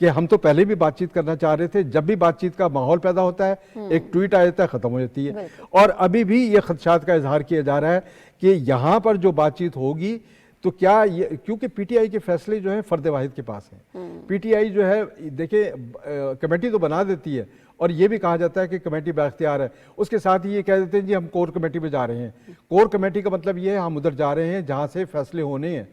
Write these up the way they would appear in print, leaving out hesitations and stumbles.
کہ ہم تو پہلے بھی بات چیت کرنا چاہ رہے تھے, جب بھی بات چیت کا ماحول پیدا ہوتا ہے ایک ٹویٹ آ جاتا ہے, ختم ہو جاتی ہے. اور ابھی بھی یہ خدشات کا اظہار کیا جا رہا ہے کہ یہاں پر جو بات چیت ہوگی تو کیا کیونکہ پی ٹی آئی کے فیصلے جو ہیں فرد واحد کے پاس ہیں. پی ٹی آئی جو ہے دیکھیں کمیٹی تو بنا دیتی ہے, اور یہ بھی کہا جاتا ہے کہ کمیٹی بااختیار ہے, اس کے ساتھ ہی یہ کہہ دیتے ہیں جی ہم کور کمیٹی میں جا رہے ہیں. کور کمیٹی کا مطلب یہ ہے ہم ادھر جا رہے ہیں جہاں سے فیصلے ہونے ہیں.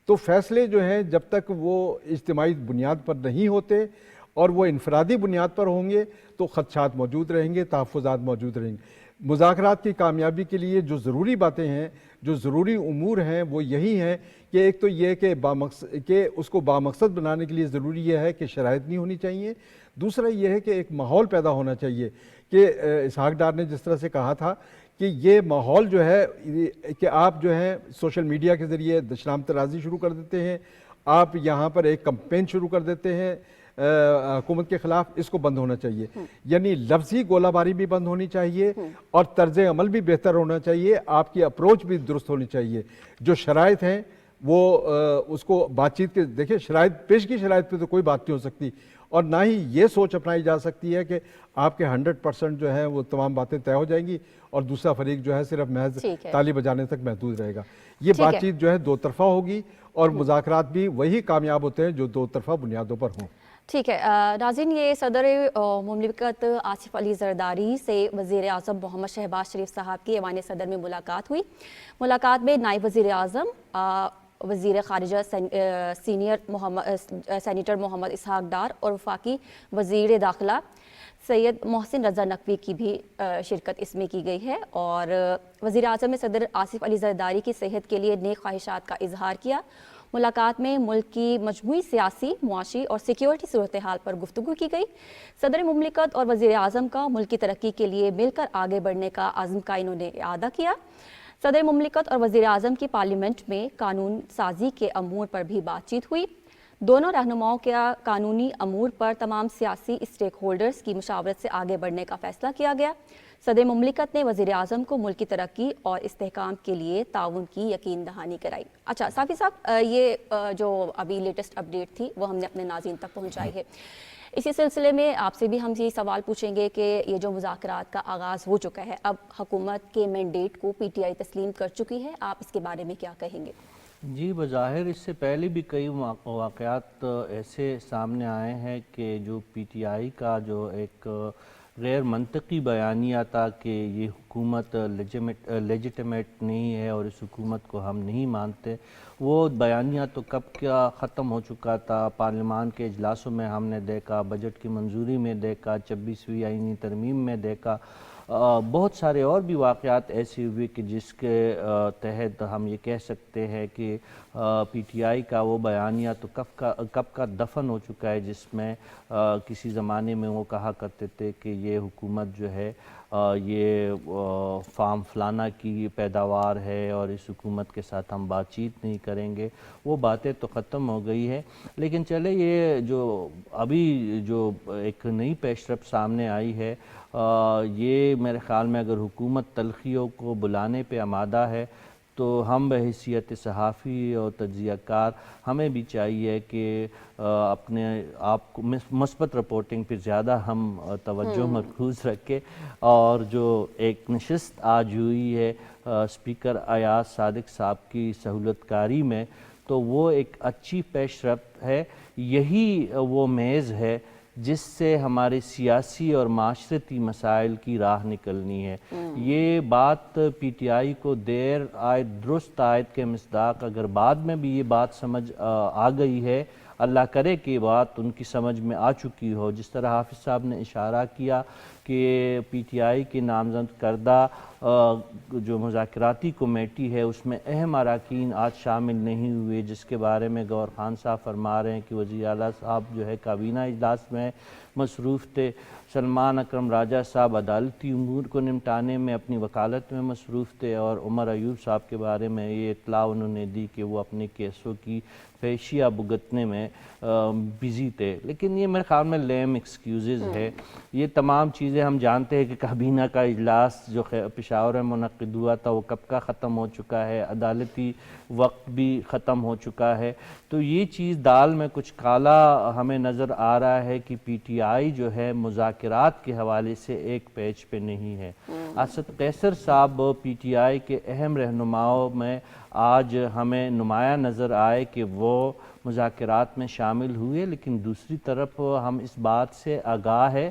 تو فیصلے جو ہیں جب تک وہ اجتماعی بنیاد پر نہیں ہوتے اور وہ انفرادی بنیاد پر ہوں گے تو خدشات موجود رہیں گے, تحفظات موجود رہیں گے. مذاکرات کی کامیابی کے لیے جو ضروری باتیں ہیں, جو ضروری امور ہیں وہ یہی ہیں کہ ایک تو یہ کہ اس کو بامقصد بنانے کے لیے ضروری یہ ہے کہ شرائط نہیں ہونی چاہیے. دوسرا یہ ہے کہ ایک ماحول پیدا ہونا چاہیے کہ اسحاق ڈار نے جس طرح سے کہا تھا کہ یہ ماحول جو ہے کہ آپ جو ہے سوشل میڈیا کے ذریعے دشنام ترازی شروع کر دیتے ہیں, آپ یہاں پر ایک کمپین شروع کر دیتے ہیں حکومت کے خلاف, اس کو بند ہونا چاہیے. یعنی لفظی گولہ باری بھی بند ہونی چاہیے اور طرز عمل بھی بہتر ہونا چاہیے, آپ کی اپروچ بھی درست ہونی چاہیے. جو شرائط ہیں وہ اس کو بات چیت کے دیکھیں شرائط پیش کی شرائط پہ تو کوئی بات نہیں ہو سکتی, اور نہ ہی یہ سوچ اپنائی جا سکتی ہے کہ آپ کے 100% جو ہے وہ تمام باتیں طے ہو جائیں گی اور دوسرا فریق جو ہے صرف محض تالی بجانے تک محدود رہے گا. یہ بات چیت جو ہے دو طرفہ ہوگی, اور مذاکرات بھی وہی کامیاب ہوتے ہیں جو دو طرفہ بنیادوں پر ہوں. ٹھیک ہے ناظرین, یہ صدر مملکت آصف علی زرداری سے وزیر اعظم محمد شہباز شریف صاحب کی ایوان صدر میں ملاقات ہوئی. ملاقات میں نائب وزیر اعظم, وزیر خارجہ سینیٹر محمد اسحاق ڈار اور وفاقی وزیر داخلہ سید محسن رضا نقوی کی بھی شرکت اس میں کی گئی ہے. اور وزیر اعظم نے صدر آصف علی زرداری کی صحت کے لیے نیک خواہشات کا اظہار کیا. ملاقات میں ملک کی مجموعی سیاسی, معاشی اور سیکیورٹی صورتحال پر گفتگو کی گئی. صدر مملکت اور وزیر اعظم کا ملک کی ترقی کے لیے مل کر آگے بڑھنے کا عزم کا انہوں نے اعادہ کیا. صدر مملکت اور وزیر اعظم کی پارلیمنٹ میں قانون سازی کے امور پر بھی بات چیت ہوئی. دونوں رہنماؤں کا قانونی امور پر تمام سیاسی اسٹیک ہولڈرز کی مشاورت سے آگے بڑھنے کا فیصلہ کیا گیا. صدر مملکت نے وزیر اعظم کو ملک کی ترقی اور استحکام کے لیے تعاون کی یقین دہانی کرائی. اچھا صافی صاحب, یہ جو ابھی لیٹسٹ اپڈیٹ تھی وہ ہم نے اپنے ناظرین تک پہنچائی ہے. اسی سلسلے میں آپ سے بھی ہم یہ سوال پوچھیں گے کہ یہ جو مذاکرات کا آغاز ہو چکا ہے, اب حکومت کے مینڈیٹ کو پی ٹی آئی تسلیم کر چکی ہے, آپ اس کے بارے میں کیا کہیں گے؟ جی بظاہر اس سے پہلے بھی کئی واقعات ایسے سامنے آئے ہیں کہ جو پی ٹی آئی کا جو ایک غیر منطقی بیانیہ تھا کہ یہ حکومت لیجیٹمیٹ نہیں ہے اور اس حکومت کو ہم نہیں مانتے, وہ بیانیہ تو کب کیا ختم ہو چکا تھا. پارلیمان کے اجلاسوں میں ہم نے دیکھا, بجٹ کی منظوری میں دیکھا, 26ویں آئینی ترمیم میں دیکھا, بہت سارے اور بھی واقعات ایسے ہوئے کہ جس کے تحت ہم یہ کہہ سکتے ہیں کہ پی ٹی آئی کا وہ بیانیہ تو کب کا دفن ہو چکا ہے, جس میں کسی زمانے میں وہ کہا کرتے تھے کہ یہ حکومت جو ہے یہ فارم فلانا کی پیداوار ہے اور اس حکومت کے ساتھ ہم بات چیت نہیں کریں گے. وہ باتیں تو ختم ہو گئی ہے. لیکن چلے یہ جو ابھی جو ایک نئی پیش رفت سامنے آئی ہے, یہ میرے خیال میں اگر حکومت تلخیوں کو بلانے پہ آمادہ ہے تو ہم بحیثیت صحافی اور تجزیہ کار ہمیں بھی چاہیے کہ اپنے آپ کو مثبت رپورٹنگ پہ زیادہ ہم توجہ مرکوز رکھیں. اور جو ایک نشست آج ہوئی ہے اسپیکر ایاز صادق صاحب کی سہولت کاری میں, تو وہ ایک اچھی پیش رفت ہے. یہی وہ میز ہے جس سے ہمارے سیاسی اور معاشرتی مسائل کی راہ نکلنی ہے. یہ بات پی ٹی آئی کو دیر آئے درست آیت کے مصداق اگر بعد میں بھی یہ بات سمجھ آ گئی ہے, اللہ کرے کہ بات ان کی سمجھ میں آ چکی ہو. جس طرح حافظ صاحب نے اشارہ کیا کہ پی ٹی آئی کی نامزد کردہ جو مذاکراتی کمیٹی ہے اس میں اہم اراکین آج شامل نہیں ہوئے, جس کے بارے میں گور خان صاحب فرما رہے ہیں کہ وزیر اعلیٰ صاحب جو ہے کابینہ اجلاس میں مصروف تھے, سلمان اکرم راجہ صاحب عدالتی امور کو نمٹانے میں اپنی وکالت میں مصروف تھے, اور عمر ایوب صاحب کے بارے میں یہ اطلاع انہوں نے دی کہ وہ اپنے کیسوں کی پیشیاں بھگتنے میں بزی تھے. لیکن یہ میرے خیال میں لیم ایکسکیوزز ہے. یہ تمام چیزیں چیزیں ہم جانتے ہیں کہ کابینہ کا اجلاس جو پشاور میں منعقد ہوا تھا وہ کب کا ختم ہو چکا ہے، عدالتی وقت بھی ختم ہو چکا ہے. تو یہ چیز دال میں کچھ کالا ہمیں نظر آ رہا ہے کہ پی ٹی آئی جو ہے مذاکرات کے حوالے سے ایک پیج پہ نہیں ہے. اسد قیصر صاحب پی ٹی آئی کے اہم رہنماؤں میں آج ہمیں نمایاں نظر آئے کہ وہ مذاکرات میں شامل ہوئے، لیکن دوسری طرف ہم اس بات سے آگاہ ہے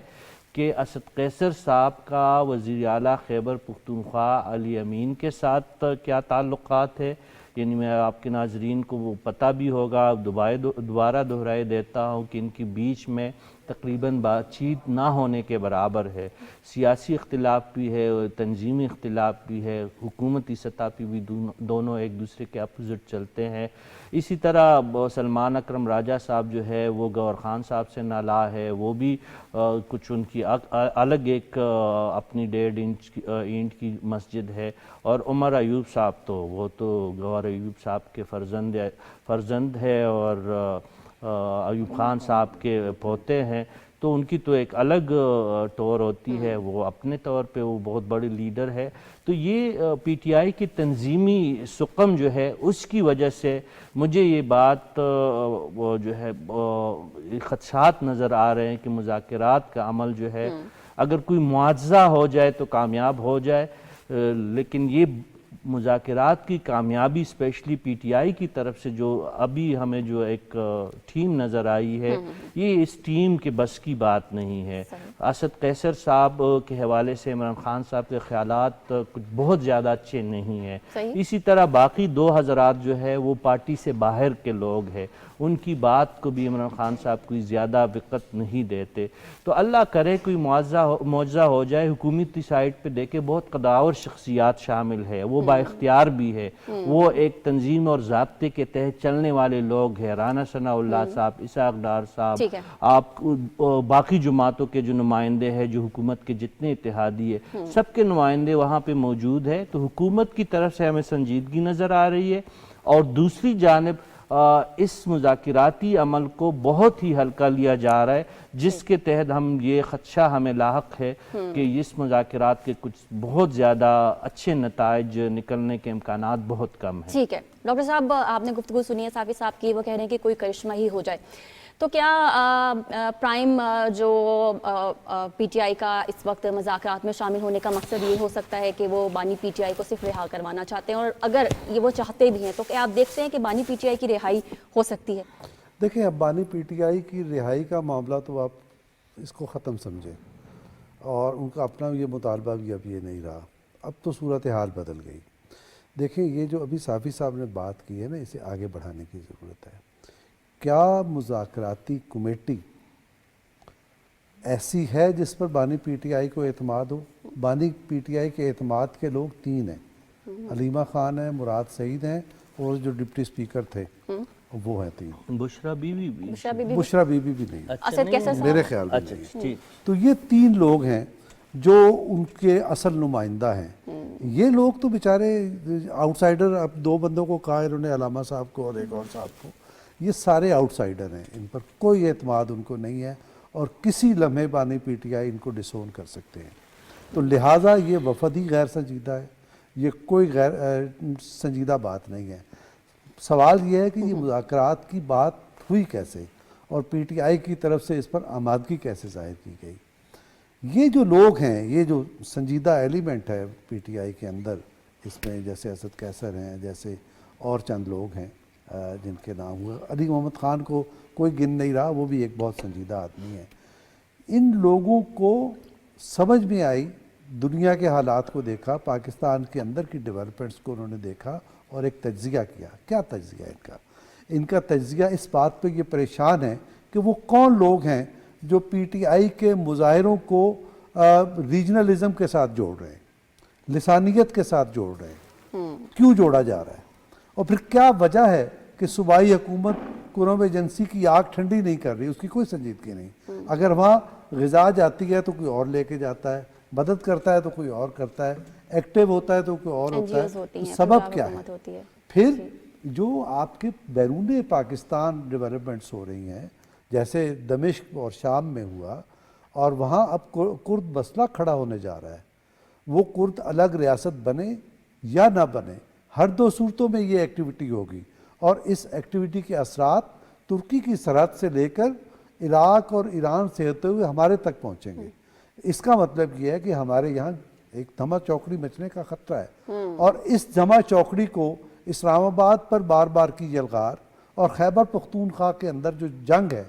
کہ اسد قیصر صاحب کا وزیر اعلیٰ خیبر پختونخوا علی امین کے ساتھ کیا تعلقات ہے. یعنی میں آپ کے ناظرین کو وہ پتہ بھی ہوگا، دوبارہ دہرائے دیتا ہوں کہ ان کے بیچ میں تقریباً بات چیت نہ ہونے کے برابر ہے. سیاسی اختلاف بھی ہے، تنظیمی اختلاف بھی ہے، حکومتی سطح پہ بھی دونوں ایک دوسرے کے اپوزٹ چلتے ہیں. اسی طرح سلمان اکرم راجہ صاحب جو ہے وہ گور خان صاحب سے نالا ہے، وہ بھی کچھ ان کی الگ ایک اپنی 1.5 اینٹ کی مسجد ہے. اور عمر ایوب صاحب تو وہ تو گور ایوب صاحب کے فرزند ہے اور ایوب خان صاحب کے پوتے ہیں، تو ان کی تو ایک الگ ٹور ہوتی ہے، وہ اپنے طور پہ وہ بہت بڑے لیڈر ہے. تو یہ پی ٹی آئی کی تنظیمی سقم جو ہے اس کی وجہ سے مجھے یہ بات جو ہے خدشات نظر آ رہے ہیں کہ مذاکرات کا عمل جو ہے اگر کوئی معاوضہ ہو جائے تو کامیاب ہو جائے، لیکن یہ مذاکرات کی کامیابی اسپیشلی پی ٹی آئی کی طرف سے جو ابھی ہمیں جو ایک ٹیم نظر آئی ہے، یہ اس ٹیم کے بس کی بات نہیں ہے. اسد قیصر صاحب کے حوالے سے عمران خان صاحب کے خیالات کچھ بہت زیادہ اچھے نہیں ہیں. اسی طرح باقی 2 حضرات جو ہے وہ پارٹی سے باہر کے لوگ ہیں، ان کی بات کو بھی عمران خان صاحب کوئی زیادہ وقت نہیں دیتے. تو اللہ کرے کوئی معجزہ ہو جائے. حکومتی سائٹ پہ دیکھے بہت قداور شخصیات شامل ہے، وہ با اختیار بھی ہے، وہ ایک تنظیم اور ضابطے کے تحت چلنے والے لوگ ہیں. رانا ثناء اللہ صاحب، اسحاق ڈار صاحب، آپ باقی جماعتوں کے جو نمائندے ہیں، جو حکومت کے جتنے اتحادی ہیں، سب کے نمائندے وہاں پہ موجود ہیں. تو حکومت کی طرف سے ہمیں سنجیدگی نظر آ رہی ہے، اور دوسری جانب اس مذاکراتی عمل کو بہت ہی ہلکا لیا جا رہا ہے، جس کے تحت ہم یہ خدشہ ہمیں لاحق ہے کہ اس مذاکرات کے کچھ بہت زیادہ اچھے نتائج نکلنے کے امکانات بہت کم ہیں. ٹھیک ہے ڈاکٹر صاحب، آپ نے گفتگو سنی ہے صافی صاحب کی، وہ کہہ رہے ہیں کہ کوئی کرشمہ ہی ہو جائے. تو کیا پرائم جو پی ٹی آئی کا اس وقت مذاکرات میں شامل ہونے کا مقصد یہ ہو سکتا ہے کہ وہ بانی پی ٹی آئی کو صرف رہا کروانا چاہتے ہیں، اور اگر یہ وہ چاہتے بھی ہیں تو کیا آپ دیکھتے ہیں کہ بانی پی ٹی آئی کی رہائی ہو سکتی ہے؟ دیکھیں، اب بانی پی ٹی آئی کی رہائی کا معاملہ تو آپ اس کو ختم سمجھیں، اور ان کا اپنا یہ مطالبہ بھی اب یہ نہیں رہا. اب تو صورتحال بدل گئی. دیکھیں، یہ جو ابھی صافی صاحب نے بات کی ہے نا، اسے آگے بڑھانے کی ضرورت ہے. کیا مذاکراتی کمیٹی ایسی ہے جس پر بانی پی ٹی آئی کو اعتماد ہو؟ بانی پی ٹی آئی کے اعتماد کے لوگ 3 ہیں، حلیمہ خان ہیں، مراد سعید ہیں، اور جو ڈپٹی اسپیکر تھے وہ ہیں 3. بشرا be be Bushra be be بھی نہیں، اسد قیصر صاحب میرے خیال میں نہیں. تو یہ 3 لوگ ہیں جو ان کے اصل نمائندہ ہیں. یہ لوگ تو بیچارے آؤٹ سائڈر، اب 2 بندوں کو کہا انہوں نے، علامہ صاحب کو اور ایک اور صاحب کو، یہ سارے آؤٹ سائڈر ہیں. ان پر کوئی اعتماد ان کو نہیں ہے، اور کسی لمحے بانی پی ٹی آئی ان کو ڈسون کر سکتے ہیں. تو لہٰذا یہ وفد ہی غیر سنجیدہ ہے، یہ کوئی غیر سنجیدہ بات نہیں ہے. سوال یہ ہے کہ یہ مذاکرات کی بات ہوئی کیسے، اور پی ٹی آئی کی طرف سے اس پر آمادگی کیسے ظاہر کی گئی. یہ جو لوگ ہیں، یہ جو سنجیدہ ایلیمنٹ ہے پی ٹی آئی کے اندر، اس میں جیسے اسد قیصر ہیں، جیسے اور چند لوگ ہیں جن کے نام ہوئے، علی محمد خان کو کوئی گن نہیں رہا، وہ بھی ایک بہت سنجیدہ آدمی ہے. ان لوگوں کو سمجھ میں آئی، دنیا کے حالات کو دیکھا، پاکستان کے اندر کی ڈیولپمنٹس کو انہوں نے دیکھا اور ایک تجزیہ کیا. کیا تجزیہ ان کا تجزیہ اس بات پہ یہ پریشان ہے کہ وہ کون لوگ ہیں جو پی ٹی آئی کے مظاہروں کو ریجنلزم کے ساتھ جوڑ رہے ہیں، لسانیت کے ساتھ جوڑ رہے ہیں. کیوں جوڑا جا رہا ہے، اور پھر کیا وجہ ہے کہ صوبائی حکومت قوم ایجنسی کی آگ ٹھنڈی نہیں کر رہی، اس کی کوئی سنجیدگی نہیں. اگر وہاں غذا جاتی ہے تو کوئی اور لے کے جاتا ہے، مدد کرتا ہے تو کوئی اور کرتا ہے، ایکٹیو ہوتا ہے تو کوئی اور ہوتا ہے. سبب کیا ہے؟ پھر جو آپ کے بیرون پاکستان ڈیولپمنٹس ہو رہی ہیں، جیسے دمشق اور شام میں ہوا، اور وہاں اب کرد مسئلہ کھڑا ہونے جا رہا ہے. وہ کرد الگ ریاست بنے یا نہ بنے، ہر دو صورتوں میں یہ ایکٹیویٹی ہوگی، اور اس ایکٹیویٹی کے اثرات ترکی کی سرحد سے لے کر عراق اور ایران سے ہوتے ہوئے ہمارے تک پہنچیں گے. اس کا مطلب یہ ہے کہ ہمارے یہاں ایک دھما چوکڑی مچنے کا خطرہ ہے، اور اس دھما چوکڑی کو اسلام آباد پر بار بار کی یلغار اور خیبر پختونخوا کے اندر جو جنگ ہے،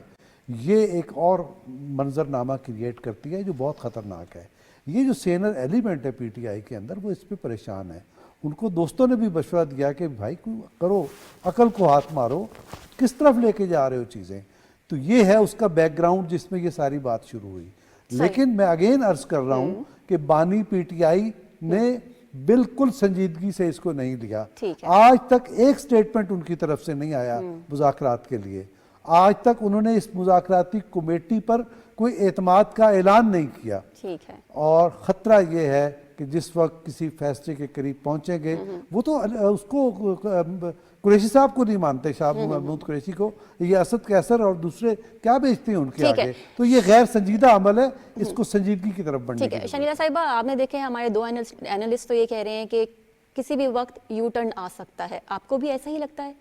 یہ ایک اور منظرنامہ کریٹ کرتی ہے جو بہت خطرناک ہے. یہ جو سینر ایلیمنٹ ہے پی ٹی آئی کے اندر، وہ اس پہ پریشان ہے. ان کو دوستوں نے بھی مشورہ دیا کہ بھائی کرو، عقل کو ہاتھ مارو، کس طرف لے کے جا رہے ہو چیزیں. تو یہ ہے اس کا بیک گراؤنڈ جس میں یہ ساری بات شروع ہوئی. لیکن میں اگین عرض کر رہا ہوں کہ بانی پی ٹی آئی نے بالکل سنجیدگی سے اس کو نہیں لیا. آج تک ایک سٹیٹمنٹ ان کی طرف سے نہیں آیا مذاکرات کے لیے. آج تک انہوں نے اس مذاکراتی کمیٹی پر کوئی اعتماد کا اعلان نہیں کیا. اور خطرہ یہ ہے کہ جس وقت کسی فیصلے کے قریب پہنچیں گے، وہ تو اس کو قریشی صاحب کو نہیں مانتے، شاہ محمود قریشی کو، یہ اسد قیصر اور دوسرے کیا بیچتے ہیں ان کے آگے. تو یہ غیر سنجیدہ عمل ہے، اس کو سنجیدگی کی طرف بڑھنے کی. شنیلا صاحبہ، آپ نے دیکھے ہمارے دو اینالسٹ تو یہ کہہ رہے ہیں کہ کسی بھی وقت یو ٹرن آ سکتا ہے. آپ کو بھی ایسا ہی لگتا ہے؟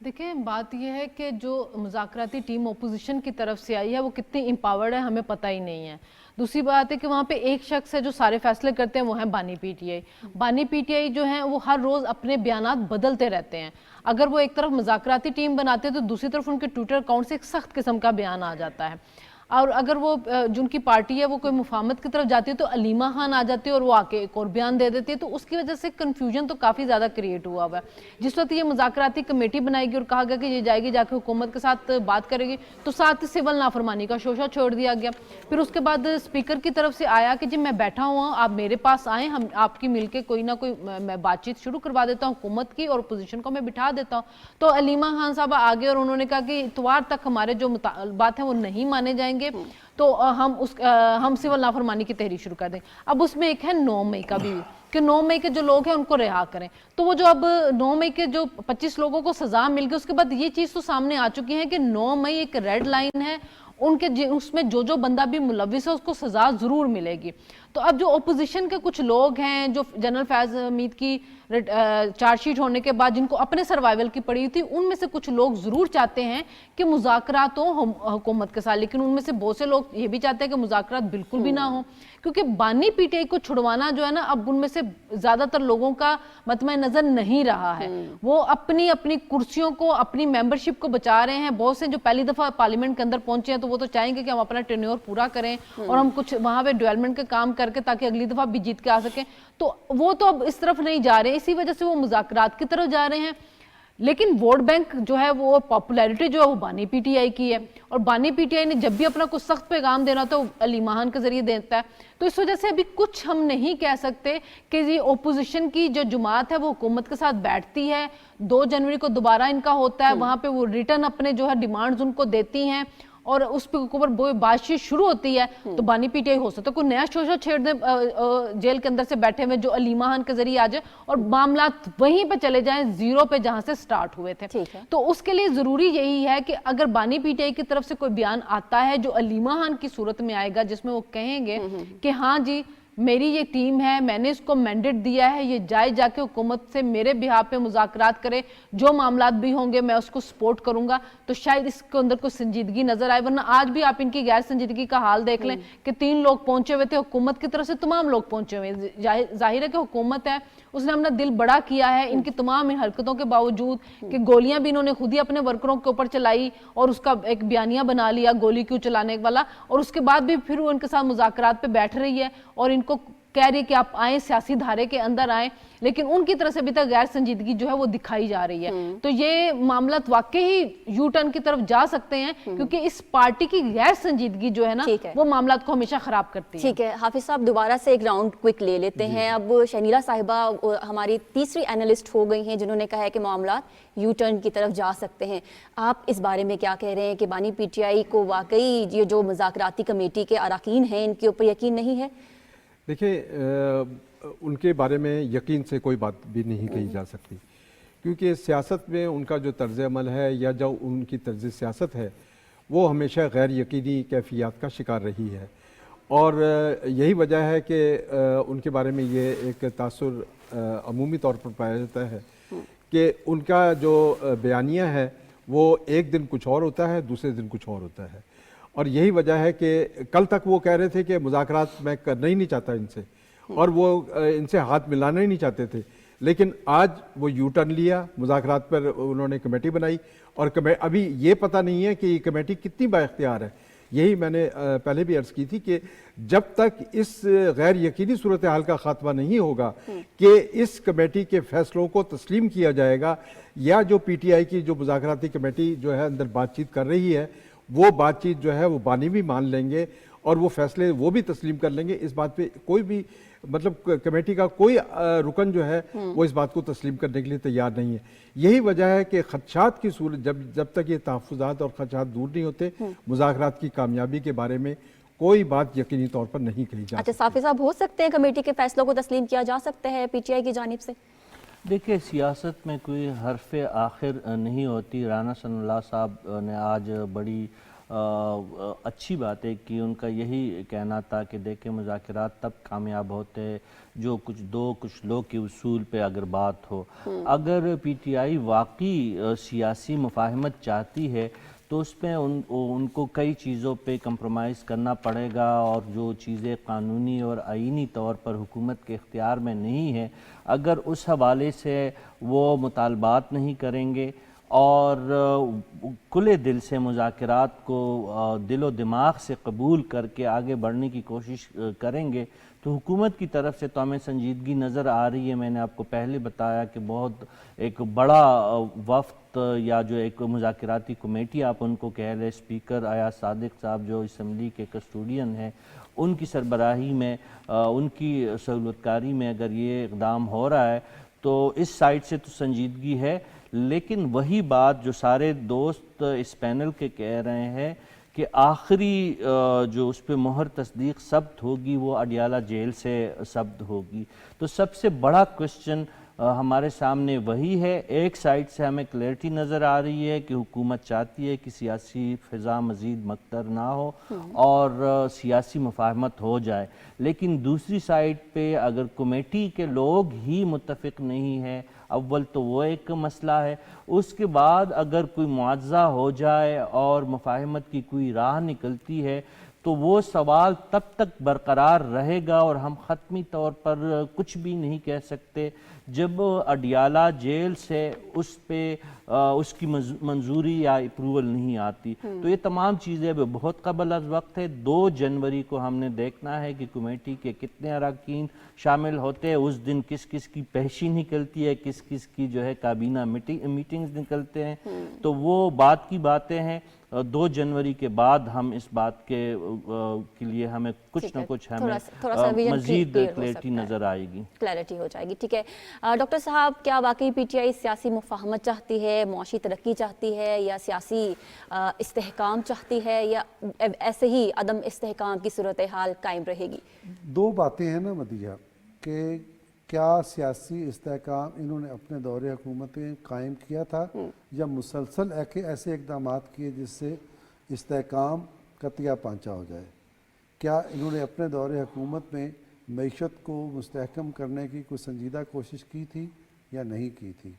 دیکھیں، بات یہ ہے کہ جو مذاکراتی ٹیم اپوزیشن کی طرف سے آئی ہے وہ کتنی امپاورڈ ہے ہمیں پتہ ہی نہیں ہے. دوسری بات ہے کہ وہاں پہ ایک شخص ہے جو سارے فیصلے کرتے ہیں، وہ ہیں بانی پی ٹی آئی. بانی پی ٹی آئی جو ہیں وہ ہر روز اپنے بیانات بدلتے رہتے ہیں. اگر وہ ایک طرف مذاکراتی ٹیم بناتے ہیں تو دوسری طرف ان کے ٹویٹر اکاؤنٹ سے ایک سخت قسم کا بیان آ جاتا ہے. اور اگر وہ جن کی پارٹی ہے وہ کوئی مفاہمت کی طرف جاتی ہے تو علیمہ خان آ جاتی ہے اور وہ آ کے ایک اور بیان دے دیتی ہے. تو اس کی وجہ سے کنفیوژن تو کافی زیادہ کریٹ ہوا ہے. جس وقت یہ مذاکراتی کمیٹی بنائی گئی اور کہا گیا کہ یہ جائے گی جا کے حکومت کے ساتھ بات کرے گی، تو ساتھ سول نافرمانی کا شوشہ چھوڑ دیا گیا. پھر اس کے بعد اسپیکر کی طرف سے آیا کہ جی میں بیٹھا ہوا ہوں، آپ میرے پاس آئیں، ہم آپ کی مل کے کوئی نہ کوئی میں بات چیت شروع کروا دیتا ہوں حکومت کی، اور اپوزیشن کو میں بٹھا دیتا ہوں. تو علیمہ خان صاحب آگے اور انہوں نے کہا کہ اتوار تک ہمارے جو بات ہیں وہ نہیں مانے جائیں گے، تو ہم سول نافرمانی کی تحریک شروع کر دیں. اب اس میں ایک ہے 9 مئی کا بھی، کہ 9 مئی کے جو لوگ ہیں ان کو رہا کریں. تو وہ جو اب 9 مئی کے جو 25 لوگوں کو سزا مل گئی، اس کے بعد یہ چیز تو سامنے آ چکی ہے کہ 9 مئی ایک ریڈ لائن ہے، ان کے اس میں جو بندہ بھی ملوث ہے اس کو سزا ضرور ملے گی. تو اب جو اپوزیشن کے کچھ لوگ ہیں جو جنرل فیض حمید کی چارج شیٹ ہونے کے بعد جن کو اپنے سروائیول کی پڑی تھی، ان میں سے کچھ لوگ ضرور چاہتے ہیں کہ مذاکرات ہوں حکومت کے ساتھ، لیکن ان میں سے بہت سے لوگ یہ بھی چاہتے ہیں کہ مذاکرات بالکل بھی نہ ہوں، کیونکہ بانی پی ٹی آئی کو چھڑوانا جو ہے نا، اب ان میں سے زیادہ تر لوگوں کا مطمع نظر نہیں رہا ہے. وہ اپنی کرسیوں کو، اپنی ممبرشپ کو بچا رہے ہیں. بہت سے جو پہلی دفعہ پارلیمنٹ کے اندر پہنچے ہیں تو وہ تو چاہیں گے کہ ہم اپنا ٹینیور پورا کریں اور ہم کچھ وہاں پہ ڈیولپمنٹ کے کام کر کے تاکہ اگلی دفعہ بھی جیت کے آ سکیں. تو وہ تو اب اس طرف نہیں جا رہے ہیں، اسی وجہ سے وہ مذاکرات کی طرف جا رہے ہیں. لیکن ووٹ بینک جو ہے، وہ پاپولیرٹی جو ہے وہ بانی پی ٹی آئی کی ہے، اور بانی پی ٹی آئی نے جب بھی اپنا کچھ سخت پیغام دینا تو علیمہ خان کے ذریعے دیتا ہے. تو اس وجہ سے ابھی کچھ ہم نہیں کہہ سکتے کہ یہ اپوزیشن کی جو جماعت ہے وہ حکومت کے ساتھ بیٹھتی ہے. 2 جنوری کو دوبارہ ان کا ہوتا ہے، وہاں پہ وہ ریٹرن اپنے جو ہے ڈیمانڈز ان کو دیتی ہیں اور اس پہ اوپر بات چیت شروع ہوتی ہے. تو بانی پی ٹی آئی ہو سکتا ہے کوئی نیا شوشہ چھیڑ دیں جیل کے اندر سے بیٹھے ہوئے جو علیمہ خان کے ذریعے آ جائے اور معاملات وہیں پہ چلے جائیں زیرو پہ جہاں سے سٹارٹ ہوئے تھے. تو اس کے لیے ضروری یہی ہے کہ اگر بانی پی ٹی آئی کی طرف سے کوئی بیان آتا ہے جو علیمہ خان کی صورت میں آئے گا، جس میں وہ کہیں گے کہ ہاں جی میری یہ ٹیم ہے، میں نے اس کو مینڈیٹ دیا ہے، یہ جائے جا کے حکومت سے میرے بہاف پہ مذاکرات کرے، جو معاملات بھی ہوں گے میں اس کو سپورٹ کروں گا، تو شاید اس کے اندر کوئی سنجیدگی نظر آئے. ورنہ آج بھی آپ ان کی غیر سنجیدگی کا حال دیکھ لیں کہ 3 لوگ پہنچے ہوئے تھے، حکومت کی طرف سے تمام لوگ پہنچے ہوئے ہیں. ظاہر ہے کہ حکومت ہے، اس نے اپنا دل بڑا کیا ہے ان کی تمام حرکتوں کے باوجود کہ گولیاں بھی انہوں نے خود ہی اپنے ورکروں کے اوپر چلائی اور اس کا ایک بیانیہ بنا لیا گولی کیوں چلانے والا، اور اس کے بعد بھی پھر وہ ان کے ساتھ مذاکرات پہ بیٹھ رہی ہے اور ان کو کہہ رہی ہے کہ آپ آئیں، سیاسی دھارے کے اندر آئیں. لیکن ان کی طرف سے ابھی تک غیر سنجیدگی جو ہے وہ دکھائی جا رہی ہے. تو یہ معاملات واقعی یو ٹرن کی طرف جا سکتے ہیں کیونکہ اس پارٹی کی غیر سنجیدگی جو ہے نا وہ معاملات کو ہمیشہ خراب کرتی ہے. ٹھیک ہے حافظ صاحب، دوبارہ سے ایک راؤنڈ کوئک لے لیتے ہیں. اب شنیلا صاحبہ ہماری تیسری اینالسٹ ہو گئی ہیں جنہوں نے کہا ہے کہ معاملات یو ٹرن کی طرف جا سکتے ہیں. آپ اس بارے میں کیا کہہ رہے ہیں کہ بانی پی ٹی آئی کو واقعی یہ جو مذاکراتی کمیٹی کے اراکین ہیں ان کے اوپر یقین نہیں ہے؟ دیکھیں، ان کے بارے میں یقین سے کوئی بات بھی نہیں کہی جا سکتی، کیونکہ سیاست میں ان کا جو طرز عمل ہے یا جو ان کی طرز سیاست ہے وہ ہمیشہ غیر یقینی کیفیات کا شکار رہی ہے، اور یہی وجہ ہے کہ ان کے بارے میں یہ ایک تاثر عمومی طور پر پایا جاتا ہے کہ ان کا جو بیانیہ ہے وہ ایک دن کچھ اور ہوتا ہے، دوسرے دن کچھ اور ہوتا ہے، اور یہی وجہ ہے کہ کل تک وہ کہہ رہے تھے کہ مذاکرات میں کرنا ہی نہیں چاہتا ان سے، اور وہ ان سے ہاتھ ملانا ہی نہیں چاہتے تھے، لیکن آج وہ یو ٹرن لیا، مذاکرات پر انہوں نے کمیٹی بنائی، اور ابھی یہ پتہ نہیں ہے کہ یہ کمیٹی کتنی با اختیار ہے۔ یہی میں نے پہلے بھی عرض کی تھی کہ جب تک اس غیر یقینی صورتحال کا خاتمہ نہیں ہوگا کہ اس کمیٹی کے فیصلوں کو تسلیم کیا جائے گا، یا جو پی ٹی آئی کی جو مذاکراتی کمیٹی جو ہے اندر بات چیت کر رہی ہے وہ بات چیت جو ہے وہ بانی بھی مان لیں گے اور وہ فیصلے وہ بھی تسلیم کر لیں گے، اس بات پہ کوئی بھی مطلب کمیٹی کا کوئی رکن جو ہے وہ اس بات کو تسلیم کرنے کے لیے تیار نہیں ہے۔ یہی وجہ ہے کہ خدشات کی صورت جب تک یہ تحفظات اور خدشات دور نہیں ہوتے، مذاکرات کی کامیابی کے بارے میں کوئی بات یقینی طور پر نہیں کہی جا اچھا سکتی۔ صافی صاحب، ہو سکتے ہیں کمیٹی کے فیصلوں کو تسلیم کیا جا سکتا ہے پی ٹی آئی کی جانب سے؟ دیکھیں، سیاست میں کوئی حرف آخر نہیں ہوتی۔ رانا ثناء اللہ صاحب نے آج بڑی اچھی باتیں کی، ان کا یہی کہنا تھا کہ دیکھیں مذاکرات تب کامیاب ہوتے جو کچھ لوگ کے اصول پہ اگر بات ہو۔ اگر پی ٹی آئی واقعی سیاسی مفاہمت چاہتی ہے تو اس پہ ان کو کئی چیزوں پہ کمپرومائز کرنا پڑے گا، اور جو چیزیں قانونی اور آئینی طور پر حکومت کے اختیار میں نہیں ہیں، اگر اس حوالے سے وہ مطالبات نہیں کریں گے اور کھلے دل سے مذاکرات کو دل و دماغ سے قبول کر کے آگے بڑھنے کی کوشش کریں گے، تو حکومت کی طرف سے تو ہمیں سنجیدگی نظر آ رہی ہے۔ میں نے آپ کو پہلے بتایا کہ بہت ایک بڑا وفد یا جو ایک مذاکراتی کمیٹی آپ ان کو کہہ لیں، اسپیکر ایاز صادق صاحب جو اسمبلی کے کسٹوڈین ہیں، ان کی سربراہی میں ان کی سہولت کاری میں اگر یہ اقدام ہو رہا ہے تو اس سائٹ سے تو سنجیدگی ہے۔ لیکن وہی بات جو سارے دوست اس پینل کے کہہ رہے ہیں کہ آخری جو اس پہ مہر تصدیق ثبت ہوگی وہ اڈیالہ جیل سے ثبت ہوگی، تو سب سے بڑا کوسچن ہمارے سامنے وہی ہے۔ ایک سائٹ سے ہمیں کلیئرٹی نظر آ رہی ہے کہ حکومت چاہتی ہے کہ سیاسی فضا مزید مکتر نہ ہو اور سیاسی مفاہمت ہو جائے، لیکن دوسری سائٹ پہ اگر کمیٹی کے لوگ ہی متفق نہیں ہیں، اول تو وہ ایک مسئلہ ہے، اس کے بعد اگر کوئی معاوضہ ہو جائے اور مفاہمت کی کوئی راہ نکلتی ہے تو وہ سوال تب تک برقرار رہے گا، اور ہم حتمی طور پر کچھ بھی نہیں کہہ سکتے جب اڈیالہ جیل سے اس پہ اس کی منظوری یا اپروول نہیں آتی۔ تو یہ تمام چیزیں بہت قبل از وقت ہے۔ 2 جنوری کو ہم نے دیکھنا ہے کہ کمیٹی کے کتنے اراکین شامل ہوتے ہیں، اس دن کس کس کی پیشی نکلتی ہے، کس کس کی جو ہے کابینہ میٹنگز نکلتے ہیں، تو وہ بات کی باتیں ہیں۔ 2 جنوری کے بعد ہم اس بات کے لیے ہمیں کچھ نہ کچھ ہمیں مزید کلیئرٹی نظر آئے گی، کلیئرٹی ہو جائے گی۔ ٹھیک ہے ڈاکٹر صاحب، کیا واقعی پی ٹی آئی سیاسی مفاہمت چاہتی ہے، معاشی ترقی چاہتی ہے، یا سیاسی استحکام چاہتی ہے، یا ایسے ہی عدم استحکام کی صورتحال قائم رہے گی؟ 2 باتیں ہیں نا مدیحہ، کہ کیا سیاسی استحکام انہوں نے اپنے دور حکومت میں قائم کیا تھا یا مسلسل ایسے اقدامات کیے جس سے استحکام قطعہ پانچہ ہو جائے؟ کیا انہوں نے اپنے دور حکومت میں معیشت کو مستحکم کرنے کی کوئی سنجیدہ کوشش کی تھی یا نہیں کی تھی؟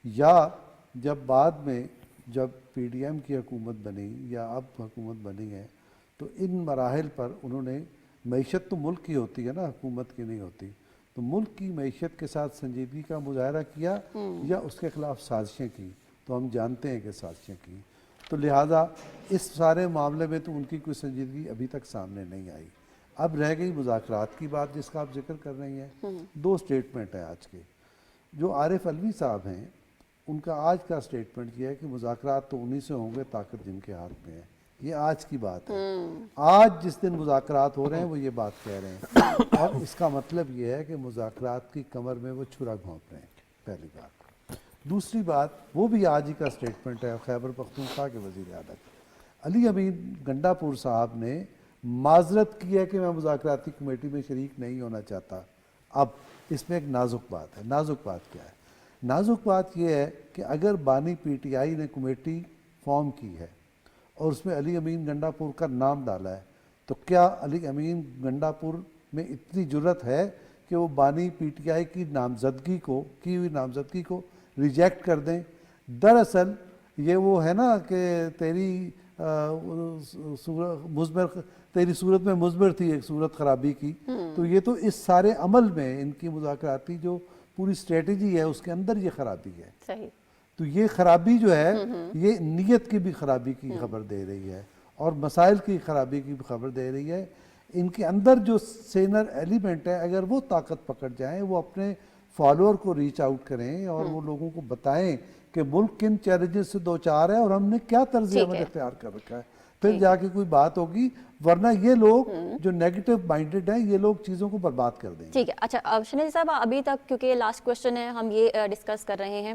یا جب بعد میں جب پی ڈی ایم کی حکومت بنی یا اب حکومت بنی ہے تو ان مراحل پر انہوں نے، معیشت تو ملک کی ہوتی ہے نا، حکومت کی نہیں ہوتی، تو ملک کی معیشت کے ساتھ سنجیدگی کا مظاہرہ کیا یا اس کے خلاف سازشیں کی؟ تو ہم جانتے ہیں کہ سازشیں کی، تو لہٰذا اس سارے معاملے میں تو ان کی کوئی سنجیدگی ابھی تک سامنے نہیں آئی۔ اب رہ گئی مذاکرات کی بات جس کا آپ ذکر کر رہی ہیں۔ 2 سٹیٹمنٹ ہیں آج کے، جو عارف علوی صاحب ہیں ان کا آج کا سٹیٹمنٹ یہ ہے کہ مذاکرات تو انہی سے ہوں گے طاقت جن کے ہاتھ میں ہے۔ یہ آج کی بات ہے، آج جس دن مذاکرات ہو رہے ہیں وہ یہ بات کہہ رہے ہیں، اور اس کا مطلب یہ ہے کہ مذاکرات کی کمر میں وہ چھرا گھونپ رہے ہیں، پہلی بات۔ دوسری بات، وہ بھی آج ہی کا سٹیٹمنٹ ہے خیبر پختونخوا کے وزیر اعلیٰ علی امین گنڈا پور صاحب نے معذرت کی ہے کہ میں مذاکراتی کمیٹی میں شریک نہیں ہونا چاہتا۔ اب اس میں ایک نازک بات ہے۔ نازک بات کیا ہے؟ نازک بات یہ ہے کہ اگر بانی پی ٹی آئی نے کمیٹی فارم کی ہے اور اس میں علی امین گنڈاپور کا نام ڈالا ہے، تو کیا علی امین گنڈاپور میں اتنی جرت ہے کہ وہ بانی پی ٹی آئی کی نامزدگی کو ریجیکٹ کر دیں؟ دراصل یہ وہ ہے نا کہ تیری صورت میں مضمر تھی ایک صورت خرابی کی، تو یہ تو اس سارے عمل میں ان کی مذاکراتی جو پوری اسٹریٹجی ہے اس کے اندر یہ خرابی ہے۔ صحیح۔ تو یہ خرابی جو ہے یہ نیت کی بھی خرابی کی خبر دے رہی ہے اور مسائل کی خرابی کی بھی خبر دے رہی ہے۔ ان کے اندر جو سینر ایلیمنٹ ہے اگر وہ طاقت پکڑ جائیں، وہ اپنے فالوور کو ریچ آؤٹ کریں اور وہ لوگوں کو بتائیں کہ ملک کن چیلنجز سے دوچار ہے اور ہم نے کیا طرز عمل اختیار کر رکھا ہے، پھر جا کے کوئی بات ہوگی، ورنہ یہ لوگ جو نیگیٹو مائنڈڈ ہیں یہ لوگ چیزوں کو برباد کر دیں گے۔ ٹھیک ہے، اچھا شنیل صاحب ابھی تک کیونکہ لاسٹ کوشچن ہے ہم یہ ڈسکس کر رہے ہیں،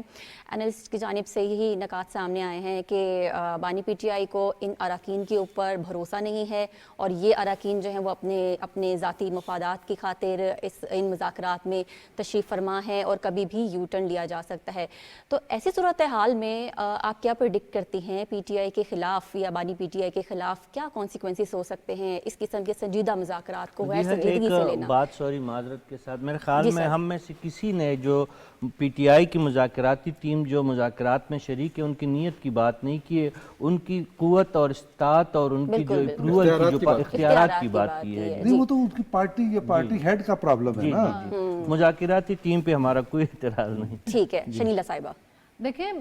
انالسٹ کی جانب سے یہی نکات سامنے آئے ہیں کہ بانی پی ٹی آئی کو ان اراکین کے اوپر بھروسہ نہیں ہے اور یہ اراکین جو ہیں وہ اپنے ذاتی مفادات کی خاطر ان مذاکرات میں تشریف فرما ہے اور کبھی بھی یو ٹرن لیا جا سکتا ہے۔ تو ایسی صورتحال میں آپ کیا پریڈکٹ کرتی ہیں پی ٹی آئی کے خلاف یا بانی پی ٹی آئی کے خلاف کیا کانسیکوینسز ہو سکتے ہیں اس قسم کے سنجیدہ مذاکرات کو غیر سنجیدگی سے لینا؟ بات معذرت کے ساتھ میرے خیال میں ہم میں سے کسی نے جو پی ٹی آئی کی مذاکراتی ٹیم جو مذاکرات میں شریک ہے ان کی نیت کی بات نہیں کی ہے، ان کی قوت اور استطاعت اور ان کی جو اپروول کی جو اختیارات کی بات کی ہے۔ نہیں وہ تو ان کی پارٹی، یہ پارٹی ہیڈ کا پرابلم ہے نا، مذاکراتی ٹیم پہ ہمارا کوئی اعتراض نہیں۔ ٹھیک ہے، شنیلا صاحبہ۔ دیکھیں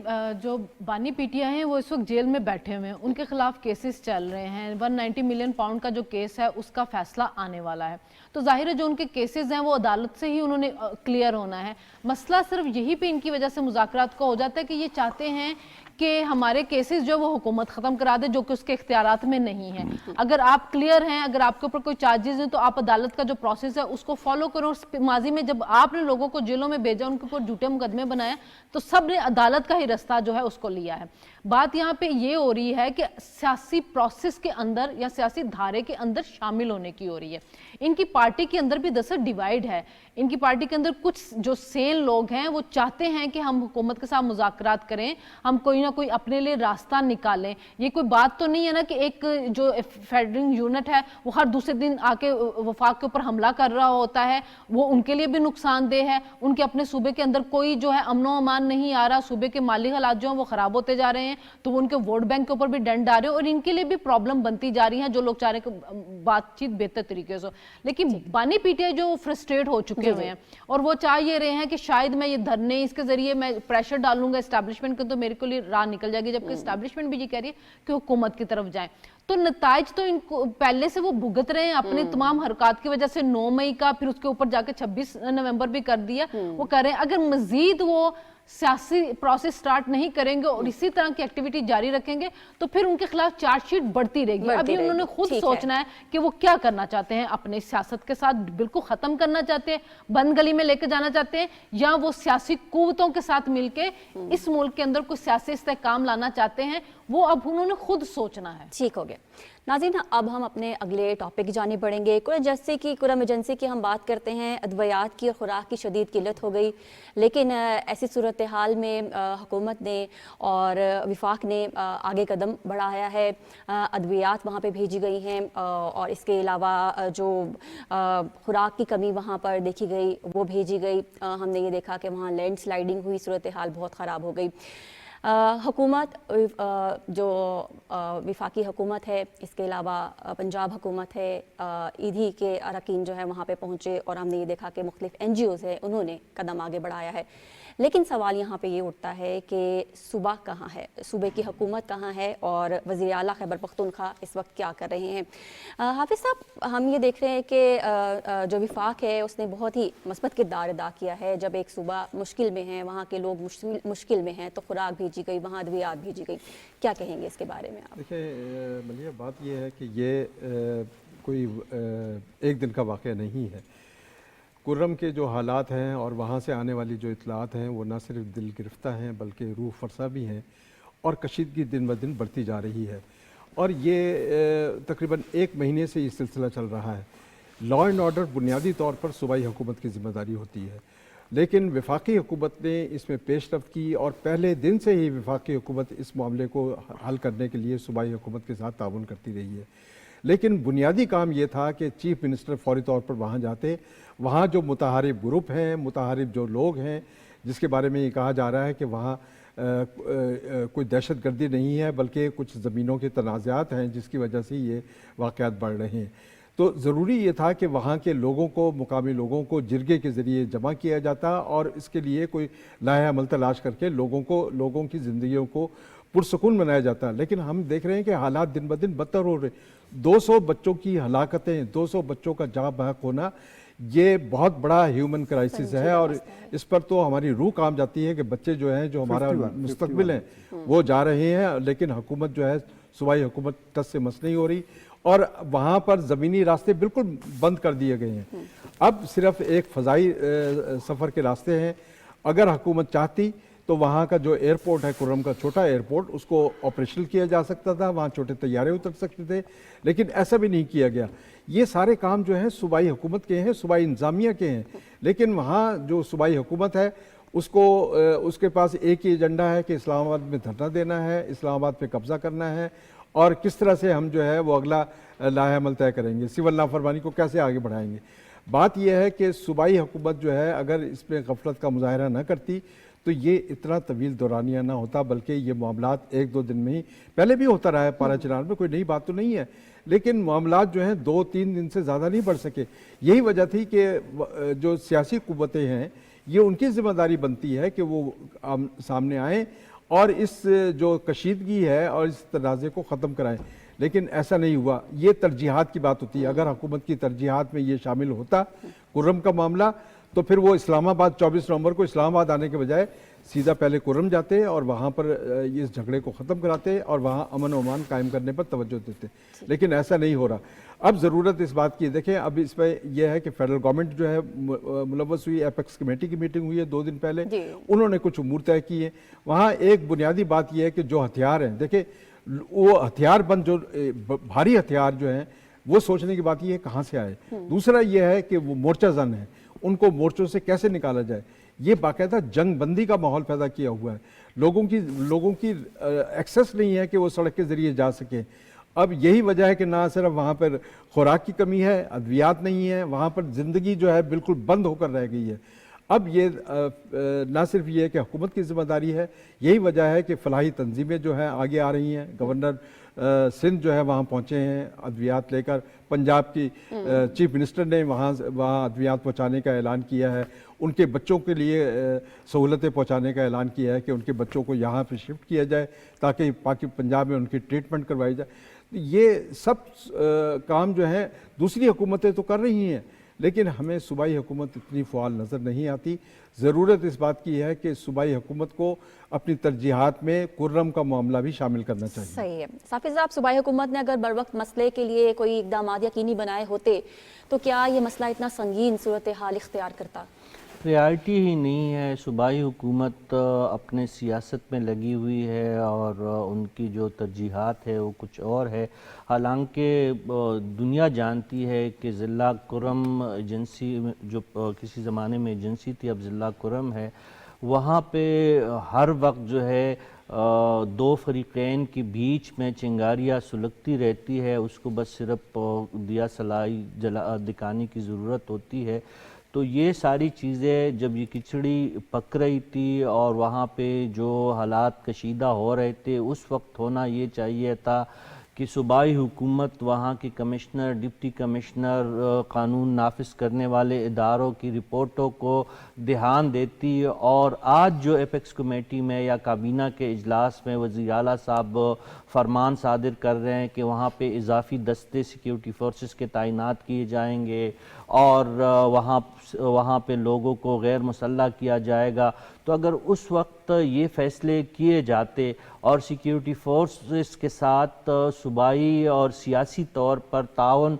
جو بانی پی ٹی آئی ہیں وہ اس وقت جیل میں بیٹھے ہوئے ہیں، ان کے خلاف کیسز چل رہے ہیں، 190 ملین پاؤنڈ کا جو کیس ہے اس کا فیصلہ آنے والا ہے، تو ظاہر ہے جو ان کے کیسز ہیں وہ عدالت سے ہی انہوں نے کلیئر ہونا ہے۔ مسئلہ صرف یہی پہ ان کی وجہ سے مذاکرات کا ہو جاتا ہے کہ یہ چاہتے ہیں کہ ہمارے کیسز جو وہ حکومت ختم کرا دے جو کہ اس کے اختیارات میں نہیں ہیں۔ اگر آپ کلیئر ہیں، اگر آپ کے اوپر کوئی چارجز ہیں تو آپ عدالت کا جو پروسیس ہے اس کو فالو کرو۔ ماضی میں جب آپ نے لوگوں کو جیلوں میں بھیجا، ان کے اوپر جھوٹے مقدمے بنایا، تو سب نے عدالت کا ہی رستہ جو ہے اس کو لیا ہے۔ بات یہاں پہ یہ ہو رہی ہے کہ سیاسی پروسیس کے اندر یا سیاسی دھارے کے اندر شامل ہونے کی ہو رہی ہے۔ ان کی پارٹی کے اندر بھی دراصل ڈیوائیڈ ہے، ان کی پارٹی کے اندر کچھ جو سین لوگ ہیں وہ چاہتے ہیں کہ ہم حکومت کے ساتھ مذاکرات کریں، ہم کوئی نہ کوئی اپنے لیے راستہ نکالیں۔ یہ کوئی بات تو نہیں ہے نا کہ ایک جو فیڈرنگ یونٹ ہے وہ ہر دوسرے دن آ کے وفاق کے اوپر حملہ کر رہا ہوتا ہے، وہ ان کے لیے بھی نقصان دہ ہے۔ ان کے اپنے صوبے کے اندر کوئی جو ہے امن و امان نہیں آ رہا، صوبے کے مالی حالات جو ہیں وہ خراب ہوتے جا رہے ہیں، تو وہ ان کے ووٹ بینک کے اوپر بھی ڈنڈ آ رہے ہیں اور ان کے لیے بھی پرابلم بنتی جا رہی ہیں، جو لوگ چاہ رہے ہیں کہ بات چیت بہتر طریقے سے۔ لیکن بانی پی ٹی آئی جو فرسٹریٹ ہو چکے ہوئے ہیں اور وہ چاہ یہ رہے ہیں کہ شاید میں یہ دھرنے اس کے ذریعے میں پریشر ڈالوں گا اسٹیبلشمنٹ کو تو میرے کو لیے راہ نکل جائے گی، جبکہ اسٹیبلشمنٹ بھی یہ کہہ رہی ہے کہ حکومت کی طرف جائیں۔ تو نتائج تو ان کو پہلے سے وہ بھگت رہے ہیں اپنے تمام حرکات کی وجہ سے۔ 9 مئی کا پھر اس کے اوپر جا کے 26 نومبر بھی کر دیا، وہ کہہ رہے ہیں اگر مزید وہ سیاسی پروسیس سٹارٹ نہیں کریں گے اور اسی طرح کی ایکٹیویٹی جاری رکھیں گے تو پھر ان کے خلاف چارج شیٹ بڑھتی رہے گی۔ ابھی انہوں نے خود سوچنا ہے کہ وہ کیا کرنا چاہتے ہیں، اپنے سیاست کے ساتھ بالکل ختم کرنا چاہتے ہیں، بند گلی میں لے کے جانا چاہتے ہیں، یا وہ سیاسی قوتوں کے ساتھ مل کے اس ملک کے اندر کوئی سیاسی استحکام لانا چاہتے ہیں، وہ اب انہوں نے خود سوچنا ہے۔ ٹھیک ہو گیا ناظرین، اب ہم اپنے اگلے ٹاپک کی جانب بڑھیں گے۔ کورونا ایمرجنسی کی ہم بات کرتے ہیں، ادویات کی اور خوراک کی شدید قلت ہو گئی، لیکن ایسی صورتحال میں حکومت نے اور وفاق نے آگے قدم بڑھایا ہے، ادویات وہاں پہ بھیجی گئی ہیں اور اس کے علاوہ جو خوراک کی کمی وہاں پر دیکھی گئی وہ بھیجی گئی۔ ہم نے یہ دیکھا کہ وہاں لینڈ سلائیڈنگ ہوئی، صورتحال بہت خراب ہو گئی۔ حکومت جو وفاقی حکومت ہے، اس کے علاوہ پنجاب حکومت ہے، ایدھی کے اراکین جو ہے وہاں پہ پہنچے اور ہم نے یہ دیکھا کہ مختلف این جی اوز ہیں انہوں نے قدم آگے بڑھایا ہے۔ لیکن سوال یہاں پہ یہ اٹھتا ہے کہ صوبہ کہاں ہے، صوبے کی حکومت کہاں ہے اور وزیر اعلیٰ خیبر پختونخوا اس وقت کیا کر رہے ہیں؟ حافظ صاحب، ہم یہ دیکھ رہے ہیں کہ جو وفاق ہے اس نے بہت ہی مثبت کردار ادا کیا ہے۔ جب ایک صوبہ مشکل میں ہے، وہاں کے لوگ مشکل میں ہیں، تو خوراک بھیجی گئی، وہاں ادویات بھیجی گئی، کیا کہیں گے اس کے بارے میں آپ؟ دیکھیں ملیحہ، بات یہ ہے کہ یہ کوئی ایک دن کا واقعہ نہیں ہے۔ کرم کے جو حالات ہیں اور وہاں سے آنے والی جو اطلاعات ہیں وہ نہ صرف دل گرفتہ ہیں بلکہ روح فرسا بھی ہیں، اور کشیدگی دن بہ دن بڑھتی جا رہی ہے، اور یہ تقریباً 1 مہینے سے یہ سلسلہ چل رہا ہے۔ لا اینڈ آرڈر بنیادی طور پر صوبائی حکومت کی ذمہ داری ہوتی ہے۔ لیکن وفاقی حکومت نے اس میں پیش رفت کی اور پہلے دن سے ہی وفاقی حکومت اس معاملے کو حل کرنے کے لیے صوبائی حکومت کے ساتھ تعاون کرتی رہی ہے. لیکن بنیادی کام یہ تھا کہ چیف منسٹر فوری طور پر وہاں جاتے, وہاں جو متحارب گروپ ہیں, متحارب جو لوگ ہیں, جس کے بارے میں یہ کہا جا رہا ہے کہ وہاں کوئی دہشت گردی نہیں ہے بلکہ کچھ زمینوں کے تنازعات ہیں جس کی وجہ سے یہ واقعات بڑھ رہے ہیں, تو ضروری یہ تھا کہ وہاں کے لوگوں کو, مقامی لوگوں کو جرگے کے ذریعے جمع کیا جاتا اور اس کے لیے کوئی لائحہ عمل تلاش کر کے لوگوں کی زندگیوں کو پرسکون بنایا جاتا. لیکن ہم دیکھ رہے ہیں کہ حالات دن بدن بدتر ہو رہے. 200 بچوں کی ہلاکتیں, 200 بچوں کا جاں بحق ہونا, یہ بہت بڑا ہیومن کرائسس ہے اور اس پر تو ہماری روح کام جاتی ہے کہ بچے جو ہیں, جو ہمارا مستقبل ہے, وہ جا رہے ہیں, لیکن حکومت جو ہے, صوبائی حکومت ٹس سے مس نہیں ہو رہی اور وہاں پر زمینی راستے بالکل بند کر دیے گئے ہیں. اب صرف ایک فضائی سفر کے راستے ہیں. اگر حکومت چاہتی تو وہاں کا جو ایئرپورٹ ہے, کرم کا چھوٹا ایئرپورٹ, اس کو آپریشنل کیا جا سکتا تھا, وہاں چھوٹے طیارے اتر سکتے تھے, لیکن ایسا بھی نہیں کیا گیا. یہ سارے کام جو ہیں صوبائی حکومت کے ہیں, صوبائی انتظامیہ کے ہیں, لیکن وہاں جو صوبائی حکومت ہے اس کے پاس ایک ہی ایجنڈا ہے کہ اسلام آباد میں دھرنا دینا ہے, اسلام آباد پہ قبضہ کرنا ہے اور کس طرح سے ہم جو ہے وہ اگلا لائحہ عمل طے کریں گے, سول نافرمانی کو کیسے آگے بڑھائیں گے. بات یہ ہے کہ صوبائی حکومت جو ہے اگر اس میں غفلت کا مظاہرہ نہ کرتی تو یہ اتنا طویل دورانیہ نہ ہوتا, بلکہ یہ معاملات 1-2 دن میں ہی, پہلے بھی ہوتا رہا ہے پارا چنار میں, کوئی نئی بات تو نہیں ہے, لیکن معاملات جو ہیں 2-3 دن سے زیادہ نہیں بڑھ سکے. یہی وجہ تھی کہ جو سیاسی قوتیں ہیں یہ ان کی ذمہ داری بنتی ہے کہ وہ سامنے آئیں اور اس جو کشیدگی ہے اور اس تنازع کو ختم کرائیں. لیکن ایسا نہیں ہوا. یہ ترجیحات کی بات ہوتی ہے. اگر حکومت کی ترجیحات میں یہ شامل ہوتا کرم کا معاملہ, تو پھر وہ اسلام آباد 24 نومبر کو اسلام آباد آنے کے بجائے سیدھا پہلے کرم جاتے اور وہاں پر اس جھگڑے کو ختم کراتے اور وہاں امن و امان قائم کرنے پر توجہ دیتے. لیکن ایسا نہیں ہو رہا. اب ضرورت اس بات کی, دیکھیں اب اس میں یہ ہے کہ فیڈرل گورنمنٹ جو ہے ملوث ہوئی, ایپیکس کمیٹی کی میٹنگ ہوئی ہے 2 دن پہلے, انہوں نے کچھ امور طے کی ہیں. وہاں ایک بنیادی بات یہ ہے کہ جو ہتھیار ہیں, دیکھیں وہ ہتھیار بند جو بھاری ہتھیار جو ہیں وہ سوچنے کی بات یہ ہے کہاں سے آئے. دوسرا یہ ہے کہ وہ مورچہ زن ہیں, ان کو مورچوں سے کیسے نکالا جائے. یہ باقاعدہ جنگ بندی کا ماحول پیدا کیا ہوا ہے. لوگوں کی ایکسس نہیں ہے کہ وہ سڑک کے ذریعے جا سکیں. اب یہی وجہ ہے کہ نہ صرف وہاں پر خوراک کی کمی ہے, ادویات نہیں ہے, وہاں پر زندگی جو ہے بالکل بند ہو کر رہ گئی ہے. اب یہ نہ صرف یہ کہ حکومت کی ذمہ داری ہے, یہی وجہ ہے کہ فلاحی تنظیمیں جو ہیں آگے آ رہی ہیں. گورنر سندھ جو ہے وہاں پہنچے ہیں ادویات لے کر, پنجاب کی چیف منسٹر نے وہاں ادویات پہنچانے کا اعلان کیا ہے, ان کے بچوں کے لیے سہولتیں پہنچانے کا اعلان کیا ہے کہ ان کے بچوں کو یہاں پہ شفٹ کیا جائے تاکہ پنجاب میں ان کی ٹریٹمنٹ کروائی جائے. یہ سب کام جو ہیں دوسری حکومتیں تو کر رہی ہیں, لیکن ہمیں صوبائی حکومت اتنی فعال نظر نہیں آتی. ضرورت اس بات کی ہے کہ صوبائی حکومت کو اپنی ترجیحات میں کرم کا معاملہ بھی شامل کرنا چاہیے. صحیح ہے. صافی صاحب, صوبائی حکومت نے اگر بروقت مسئلے کے لیے کوئی اقدامات یقینی بنائے ہوتے تو کیا یہ مسئلہ اتنا سنگین صورتحال اختیار کرتا؟ پریارٹی ہی نہیں ہے. صوبائی حکومت اپنے سیاست میں لگی ہوئی ہے اور ان کی جو ترجیحات ہے وہ کچھ اور ہے. حالانکہ دنیا جانتی ہے کہ ضلع کرم ایجنسی جو کسی زمانے میں ایجنسی تھی اب ضلع کرم ہے, وہاں پہ ہر وقت جو ہے 2 فریقین کے بیچ میں چنگاریاں سلگتی رہتی ہے. اس کو بس صرف دیا سلائی دکھانے کی ضرورت ہوتی ہے. تو یہ ساری چیزیں جب یہ کھچڑی پک رہی تھی اور وہاں پہ جو حالات کشیدہ ہو رہے تھے, اس وقت ہونا یہ چاہیے تھا کہ صوبائی حکومت وہاں کے کمشنر, ڈپٹی کمشنر, قانون نافذ کرنے والے اداروں کی رپورٹوں کو دھیان دیتی. اور آج جو ایپیکس کمیٹی میں یا کابینہ کے اجلاس میں وزیر اعلیٰ صاحب فرمان صادر کر رہے ہیں کہ وہاں پہ اضافی دستے سیکیورٹی فورسز کے تعینات کیے جائیں گے اور وہاں پہ لوگوں کو غیر مسلح کیا جائے گا, تو اگر اس وقت یہ فیصلے کیے جاتے اور سیکیورٹی فورسز کے ساتھ صوبائی اور سیاسی طور پر تعاون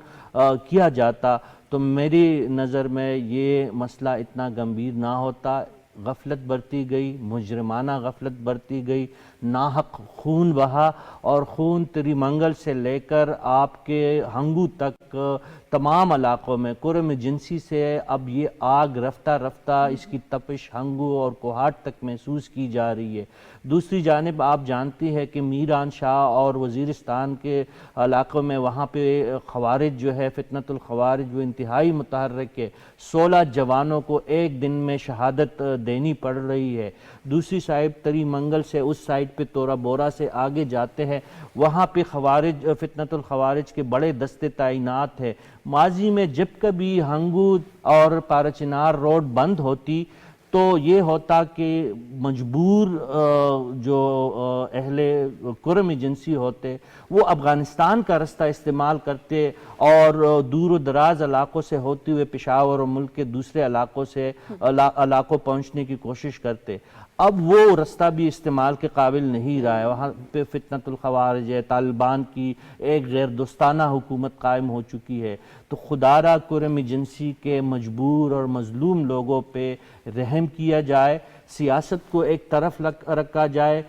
کیا جاتا تو میری نظر میں یہ مسئلہ اتنا گمبھیر نہ ہوتا. غفلت برتی گئی, مجرمانہ غفلت برتی گئی, ناحق خون بہا اور خون تری منگل سے لے کر آپ کے ہنگو تک تک تمام علاقوں میں کرم جنسی سے اب یہ آگ رفتہ رفتہ اس کی تپش ہنگو اور کوہاٹ تک محسوس کی جا رہی ہے۔ دوسری جانب آپ جانتی ہے کہ میران شاہ اور وزیرستان کے علاقوں میں وہاں پہ خوارج جو ہے فتنۃ الخوارج وہ انتہائی متحرک ہے، 16 جوانوں کو ایک دن میں شہادت دینی پڑ رہی ہے۔ دوسری سائڈ تری منگل سے اس سائڈ پہ تورا بورا سے آگے جاتے ہیں، وہاں پہ خوارج فتنۃ الخوارج کے بڑے دستے تعینات ہے۔ ماضی میں جب کبھی ہنگو اور پارچنار روڈ بند ہوتی تو یہ ہوتا کہ مجبور جو اہل کرم جنسی ہوتے وہ افغانستان کا رستہ استعمال کرتے اور دور و دراز علاقوں سے ہوتے ہوئے پشاور اور ملک کے دوسرے علاقوں پہنچنے کی کوشش کرتے۔ اب وہ رستہ بھی استعمال کے قابل نہیں رہا ہے، وہاں پہ فتنۃ الخوارج ہے، طالبان کی ایک غیر دوستانہ حکومت قائم ہو چکی ہے۔ تو خدارہ کرم جنسی کے مجبور اور مظلوم لوگوں پہ رحم کیا جائے، سیاست کو ایک طرف رکھا جائے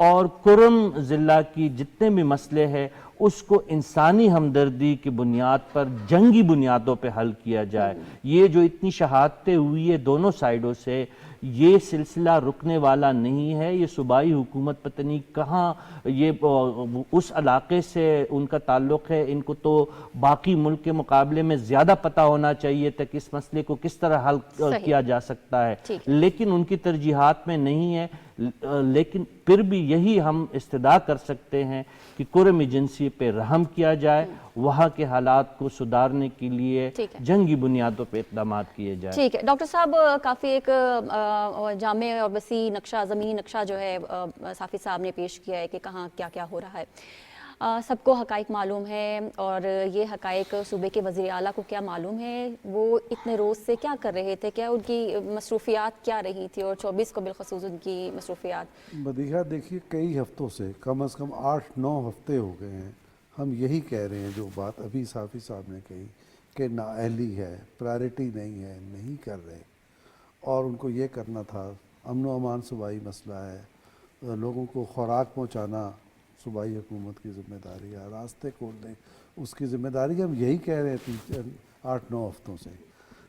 اور کرم ضلع کی جتنے بھی مسئلے ہیں اس کو انسانی ہمدردی کی بنیاد پر جنگی بنیادوں پہ حل کیا جائے۔ یہ جو اتنی شہادتیں ہوئی ہے دونوں سائیڈوں سے، یہ سلسلہ رکنے والا نہیں ہے۔ یہ صوبائی حکومت پتہ نہیں کہاں یہ اس علاقے سے ان کا تعلق ہے، ان کو تو باقی ملک کے مقابلے میں زیادہ پتہ ہونا چاہیے تھا کہ اس مسئلے کو کس طرح حل کیا جا سکتا ہے، لیکن ان کی ترجیحات میں نہیں ہے۔ لیکن پھر بھی یہی ہم استدعا کر سکتے ہیں کہ کرم جنسی پہ رحم کیا جائے، وہاں کے حالات کو سدھارنے کے لیے جنگی بنیادوں پہ اقدامات کیے جائیں۔ ٹھیک ہے ڈاکٹر صاحب، کافی ایک جامع اور وسیع نقشہ، زمینی نقشہ جو ہے صافی صاحب نے پیش کیا ہے کہ کہاں کیا کیا ہو رہا ہے۔ سب کو حقائق معلوم ہے اور یہ حقائق صوبے کے وزیر اعلیٰ کو کیا معلوم ہے، وہ اتنے روز سے کیا کر رہے تھے، کیا ان کی مصروفیات کیا رہی تھی، اور 24 کو بالخصوص ان کی مصروفیات؟ مدیحہ دیکھیے، کئی ہفتوں سے کم از کم 8-9 ہفتے ہو گئے ہیں ہم یہی کہہ رہے ہیں جو بات ابھی صافی صاحب نے کہی کہ نااہلی ہے، پرائرٹی نہیں ہے، نہیں کر رہے، اور ان کو یہ کرنا تھا۔ امن و امان صوبائی مسئلہ ہے، لوگوں کو خوراک پہنچانا صوبائی حکومت کی ذمہ داری ہے، راستے کھول دیں اس کی ذمہ داری ہے۔ ہم یہی کہہ رہے تھے 8-9 ہفتوں سے۔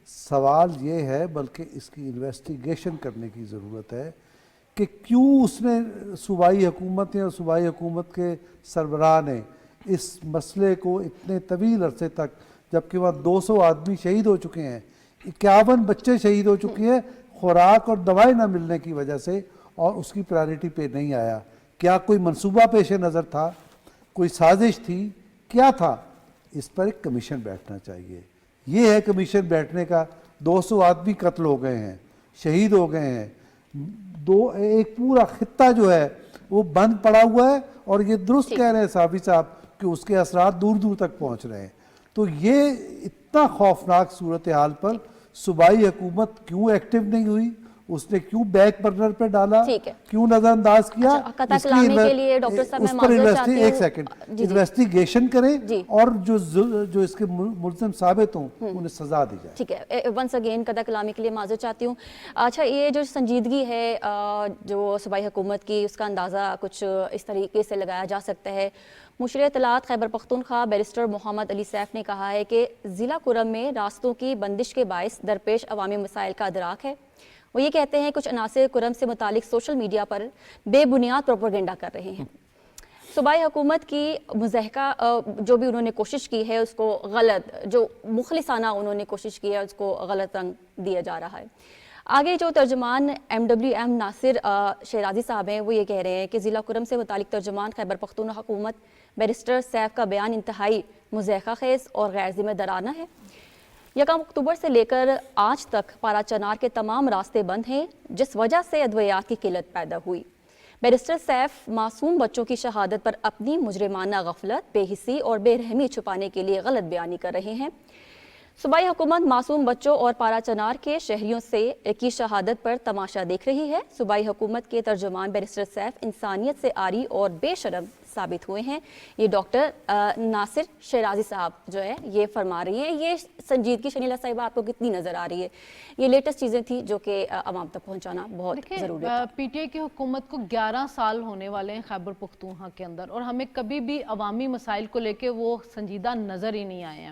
سوال یہ ہے بلکہ اس کی انویسٹیگیشن کرنے کی ضرورت ہے کہ کیوں اس نے صوبائی حکومت یا صوبائی حکومت کے سربراہ نے اس مسئلے کو اتنے طویل عرصے تک، جبکہ وہاں 200 آدمی شہید ہو چکے ہیں، 51 بچے شہید ہو چکے ہیں خوراک اور دوائیں نہ ملنے کی وجہ سے، اور اس کی پرائرٹی پہ نہیں آیا۔ کیا کوئی منصوبہ پیش نظر تھا، کوئی سازش تھی، کیا تھا؟ اس پر ایک کمیشن بیٹھنا چاہیے۔ یہ ہے کمیشن بیٹھنے کا۔ 200 آدمی قتل ہو گئے ہیں، شہید ہو گئے ہیں، ایک پورا خطہ جو ہے وہ بند پڑا ہوا ہے، اور یہ درست کہہ رہے ہیں صافی صاحب کہ اس کے اثرات دور دور تک پہنچ رہے ہیں۔ تو یہ اتنا خوفناک صورتحال پر صوبائی حکومت کیوں ایکٹیو نہیں ہوئی، اس نے کیوں بیک برنر پہ ڈالا، کیوں نظر انداز کیا؟ قطع کلامی کے لیے ڈاکٹر صاحب میں معذرت چاہتی ہوں، ایک سیکنڈ انویسٹیگیشن کریں اور جو اس کے ملزم ثابت ہوں انہیں سزا دی جائے۔ ٹھیک ہے، ونس اگین قطع کلامی کے لیے معذرت چاہتی ہوں۔ اچھا، یہ جو سنجیدگی ہے جو صوبائی حکومت کی، اس کا اندازہ کچھ اس طریقے سے لگایا جا سکتا ہے۔ مشیر اطلاعات خیبر پختونخوا بیرسٹر محمد علی سیف نے کہا ہے کہ ضلع کرم میں راستوں کی بندش کے باعث درپیش عوامی مسائل کا ادراک ہے۔ وہ یہ کہتے ہیں کچھ عناصر کرم سے متعلق سوشل میڈیا پر بے بنیاد پروپیگنڈا کر رہے ہیں۔ صوبائی حکومت کی مضحکہ جو بھی انہوں نے کوشش کی ہے اس کو غلط، جو مخلصانہ انہوں نے کوشش کی ہے اس کو غلط رنگ دیا جا رہا ہے۔ آگے جو ترجمان MWM ناصر شیرازی صاحب ہیں وہ یہ کہہ رہے ہیں کہ ضلع کرم سے متعلق ترجمان خیبر پختونخوا حکومت بیرسٹر سیف کا بیان انتہائی مضحکہ خیز اور غیر ذمہ دارانہ ہے۔ 1 اکتوبر سے لے کر آج تک پارا چنار کے تمام راستے بند ہیں، جس وجہ سے ادویات کی قلت پیدا ہوئی۔ بیرسٹر سیف معصوم بچوں کی شہادت پر اپنی مجرمانہ غفلت، بے حسی اور بے رحمی چھپانے کے لیے غلط بیانی کر رہے ہیں۔ صوبائی حکومت معصوم بچوں اور پارا چنار کے شہریوں کی شہادت پر تماشا دیکھ رہی ہے۔ صوبائی حکومت کے ترجمان بیرسٹر سیف انسانیت سے عاری اور بے شرم ثابت ہوئے ہیں۔ یہ ڈاکٹر ناصر شیرازی صاحب جو ہے یہ فرما رہی ہیں۔ یہ سنجیدگی شنیلا صاحبہ آپ کو کتنی نظر آ رہی ہے؟ یہ لیٹسٹ چیزیں تھیں جو کہ عوام تک پہنچانا بہت ضروری ہے۔ پی ٹی آئی کی حکومت کو 11 سال ہونے والے ہیں خیبر پختونخوا کے اندر، اور ہمیں کبھی بھی عوامی مسائل کو لے کے وہ سنجیدہ نظر ہی نہیں آئے ہیں۔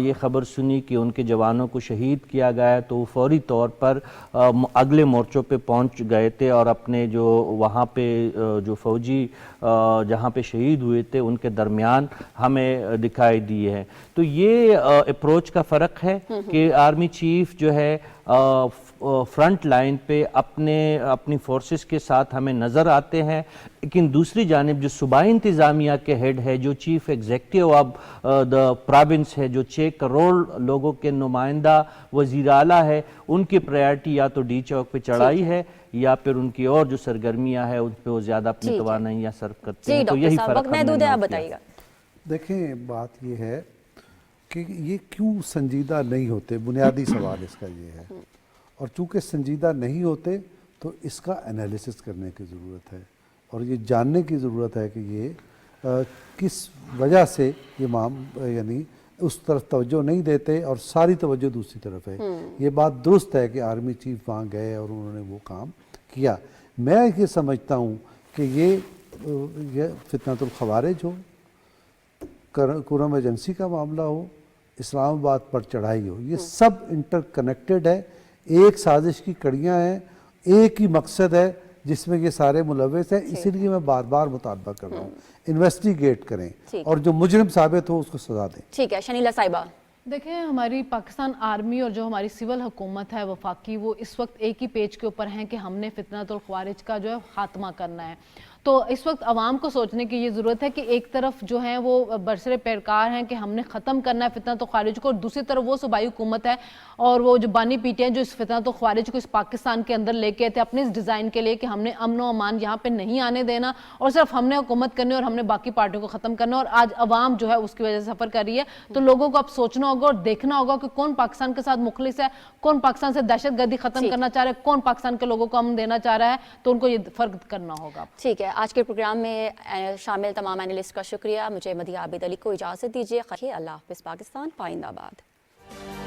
یہ خبر سنی کہ ان کے جوانوں کو شہید کیا گیا ہے تو وہ فوری طور پر اگلے مورچوں پہ پہنچ گئے تھے اور اپنے جو وہاں پہ جو فوجی جہاں پہ شہید ہوئے تھے ان کے درمیان ہمیں دکھائی دی ہے. تو یہ اپروچ کا فرق ہے کہ آرمی چیف جو ہے فرنٹ لائن پہ اپنی فورسز کے ساتھ ہمیں نظر آتے ہیں، لیکن دوسری جانب جو صوبائی انتظامیہ کے ہیڈ ہے، جو chief executive of the province ہے، جو 6 کروڑ لوگوں کے نمائندہ وزیر اعلیٰ ہے، ان کی پرائرٹی یا تو ڈی چوک پہ چڑھائی ہے یا پھر ان کی اور جو سرگرمیاں ہیں ان پہ وہ زیادہ اپنی توانائیاں صرف کرتے ہیں. تو یہی فرق ہم نے نوٹ کیا. دیکھیں بات یہ ہے کہ یہ کیوں سنجیدہ نہیں ہوتے، بنیادی سوال اس کا یہ ہے، اور چونکہ سنجیدہ نہیں ہوتے تو اس کا انالیسس کرنے کی ضرورت ہے اور یہ جاننے کی ضرورت ہے کہ یہ کس وجہ سے یہ یعنی اس طرف توجہ نہیں دیتے اور ساری توجہ دوسری طرف ہے. یہ بات درست ہے کہ آرمی چیف وہاں گئے اور انہوں نے وہ کام کیا. میں یہ سمجھتا ہوں کہ یہ فتنۃ الخوارج ہو، قرم ایجنسی کا معاملہ ہو، اسلام آباد پر چڑھائی ہو، یہ سب انٹر کنیکٹڈ ہے، ایک سازش کی کڑیاں ہیں، ایک ہی مقصد ہے جس میں یہ سارے ملوث ہیں. اسی لیے میں بار بار مطالبہ کر رہا ہوں انویسٹیگیٹ کریں اور جو مجرم ثابت ہو اس کو سزا دیں. ٹھیک ہے شنیلا صاحبہ. دیکھیں ہماری پاکستان آرمی اور جو ہماری سول حکومت ہے وفاقی، وہ اس وقت ایک ہی پیج کے اوپر ہیں کہ ہم نے فتنۃ الخوارج کا جو ہے خاتمہ کرنا ہے. تو اس وقت عوام کو سوچنے کی یہ ضرورت ہے کہ ایک طرف جو ہیں وہ برسر پیکار ہیں کہ ہم نے ختم کرنا ہے فتنۃ الخوارج کو، اور دوسری طرف وہ صوبائی حکومت ہے اور وہ جو بانی پی ٹی آئی جو اس فتنۃ الخوارج کو اس پاکستان کے اندر لے کے تھے اپنے اس ڈیزائن کے لیے کہ ہم نے امن و امان یہاں پہ نہیں آنے دینا اور صرف ہم نے حکومت کرنی اور ہم نے باقی پارٹیوں کو ختم کرنا، اور آج عوام جو ہے اس کی وجہ سے سفر کر رہی ہے. تو لوگوں کو اب سوچنا ہوگا اور دیکھنا ہوگا کہ کون پاکستان کے ساتھ مخلص ہے، کون پاکستان سے دہشت گردی ختم کرنا چاہ رہا ہے، کون پاکستان کے لوگوں کو امن دینا چاہ رہا ہے. تو ان کو یہ فرق کرنا ہوگا. ٹھیک ہے، آج کے پروگرام میں شامل تمام اینالسٹ کا شکریہ. مجھے مدیحہ عابد علی کو اجازت دیجیے. اللہ حافظ. پاکستان پائندہ باد.